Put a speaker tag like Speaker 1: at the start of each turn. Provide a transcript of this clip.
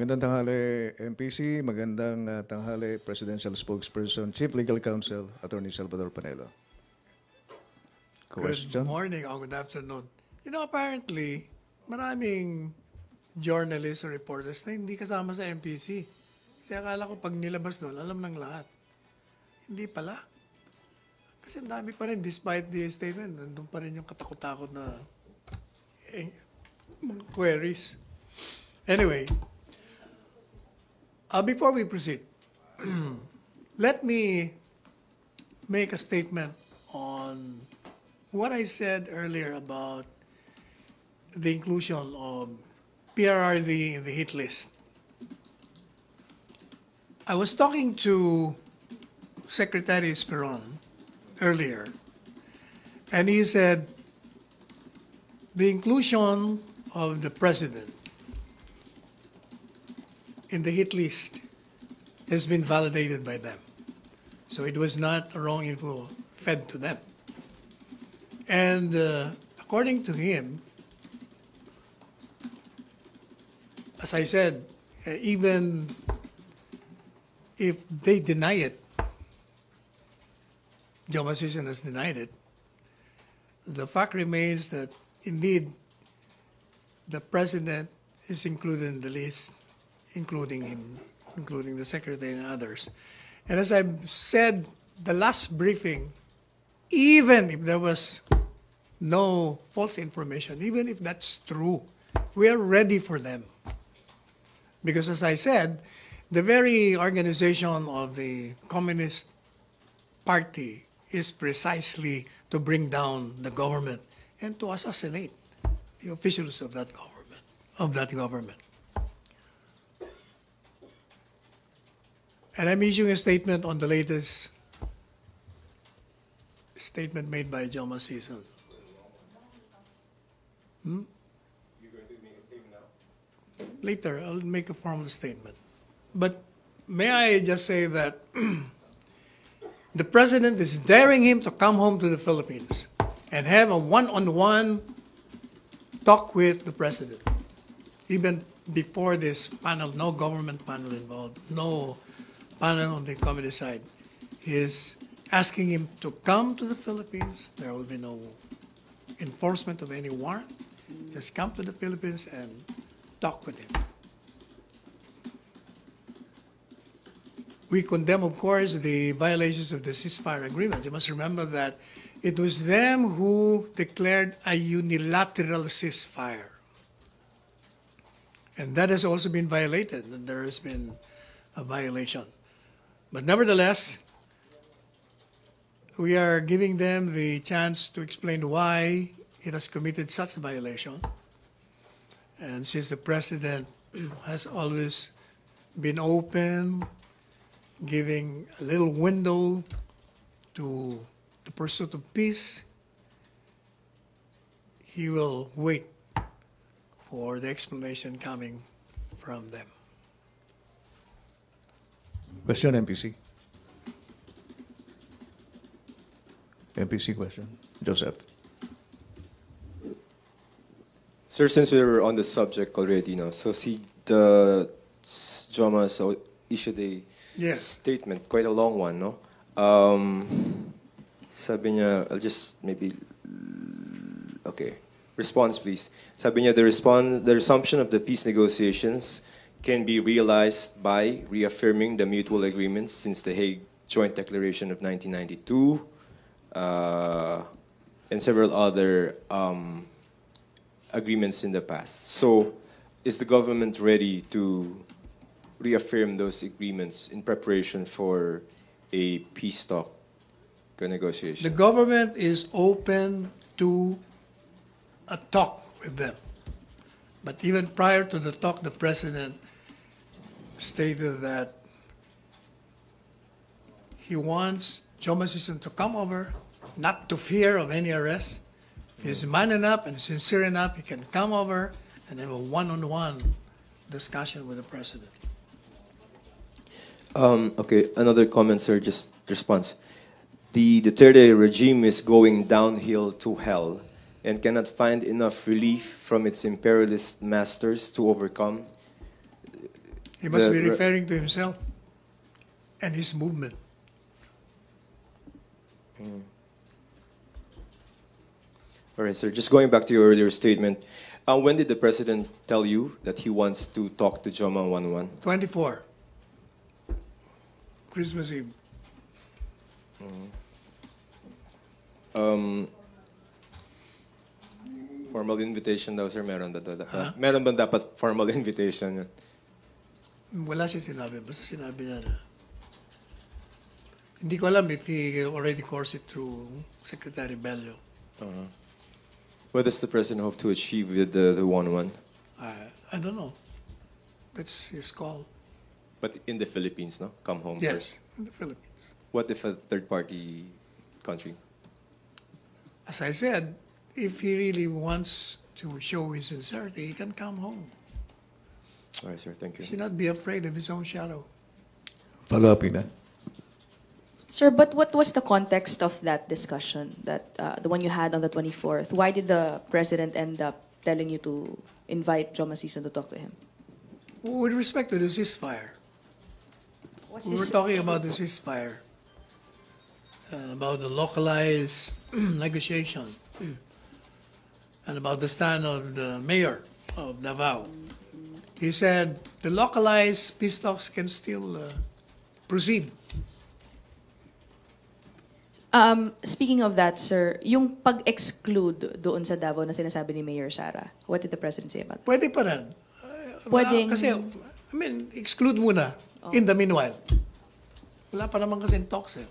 Speaker 1: Magandang tanghali, MPC. Magandang tanghali, Presidential Spokesperson, Chief Legal Counsel, Attorney Salvador Panelo.
Speaker 2: Good morning or good afternoon. You know, apparently, maraming journalists or reporters na hindi kasama sa MPC. Kasi akala ko pag nilabas doon, alam ng lahat. Hindi pala. Kasi ang dami pa rin, despite the statement, nandun pa rin yung katakot-takot na mga queries. Anyway, before we proceed, let me make a statement on what I said earlier about the inclusion of PRRD in the hit list. I was talking to Secretary Esperon earlier, and he said the inclusion of the president in the hit list has been validated by them. So it was not a wrong info fed to them. And according to him, as I said, even if they deny it, Joma Sison has denied it, the fact remains that indeed the president is included in the list, including him, including the secretary and others. And as I've said, the last briefing, even if there was no false information, even if that's true, we are ready for them. Because as I said, the very organization of the Communist Party is precisely to bring down the government and to assassinate the officials of that government. And I'm issuing a statement on the latest statement made by Joma Sison. You're going to make a statement now? Later, I'll make a formal statement. But may I just say that the president is daring him to come home to the Philippines and have a one-on-one talk with the president. Even before this panel, no government panel involved, no panel on the communist side. He is asking him to come to the Philippines. There will be no enforcement of any warrant. Just come to the Philippines and talk with him. We condemn, of course, the violations of the ceasefire agreement. You must remember that it was them who declared a unilateral ceasefire. And that has also been violated, and there has been a violation. But nevertheless, we are giving them the chance to explain why it has committed such a violation. And since the president has always been open, giving a little window to the pursuit of peace, he will wait for the explanation coming from them.
Speaker 1: Question, MPC. MPC question. Joseph.
Speaker 3: Sir, since we were on the subject already, no, so see the Joma issued a statement, quite a long one, no? Sabi niya, I'll just maybe, okay. Response, please. Sabi niya, the resumption of the peace negotiations can be realized by reaffirming the mutual agreements since the Hague Joint Declaration of 1992 and several other agreements in the past. So, is the government ready to reaffirm those agreements in preparation for a peace talk negotiation?
Speaker 2: The government is open to a talk with them. But even prior to the talk, the president stated that he wants Joma Sison to come over, not to fear of any arrest. If he's man enough and sincere enough, he can come over and have a one-on-one discussion with the president.
Speaker 3: Okay, another comment, sir, just response. The Duterte regime is going downhill to hell and cannot find enough relief from its imperialist masters to overcome
Speaker 2: He must
Speaker 3: The
Speaker 2: be
Speaker 3: re-
Speaker 2: referring to himself and his movement.
Speaker 3: All right, sir. Just going back to your earlier statement, when did the president tell you that he wants to talk to Joma 11?
Speaker 2: 24. Christmas Eve.
Speaker 3: Formal invitation daw, sir. Meron meron bang dapat formal invitation yun?
Speaker 2: Wala siya sinabi. Basta sinabi niya na. Hindi ko alam if he already coursed it through Secretary Bello.
Speaker 3: What does the president hope to achieve with the 11?
Speaker 2: I don't know. That's his call.
Speaker 3: But in the Philippines, no? Come home
Speaker 2: Yes,
Speaker 3: first.
Speaker 2: in the Philippines.
Speaker 3: What if a third-party country?
Speaker 2: As I said, if he really wants to show his sincerity, he can come home.
Speaker 3: All right, sir. Thank
Speaker 2: He
Speaker 3: you.
Speaker 2: should not be afraid of his own shadow.
Speaker 1: Follow-up, Ina.
Speaker 4: Sir, but what was the context of that discussion, that the one you had on the 24th? Why did the president end up telling you to invite Joma Sison to talk to him?
Speaker 2: With respect to the ceasefire,
Speaker 4: Was
Speaker 2: we were talking about the ceasefire, about the localized negotiation, and about the stand of the mayor of Davao. He said the localized peace talks can still proceed.
Speaker 4: Speaking of that, sir, yung pag-exclude doon sa Davao na sinasabi ni Mayor Sara, what did the president say about that?
Speaker 2: Pwede pa rin.
Speaker 4: Pwedeng-
Speaker 2: Kasi, exclude muna in the meanwhile. Wala pa naman kasi talks eh.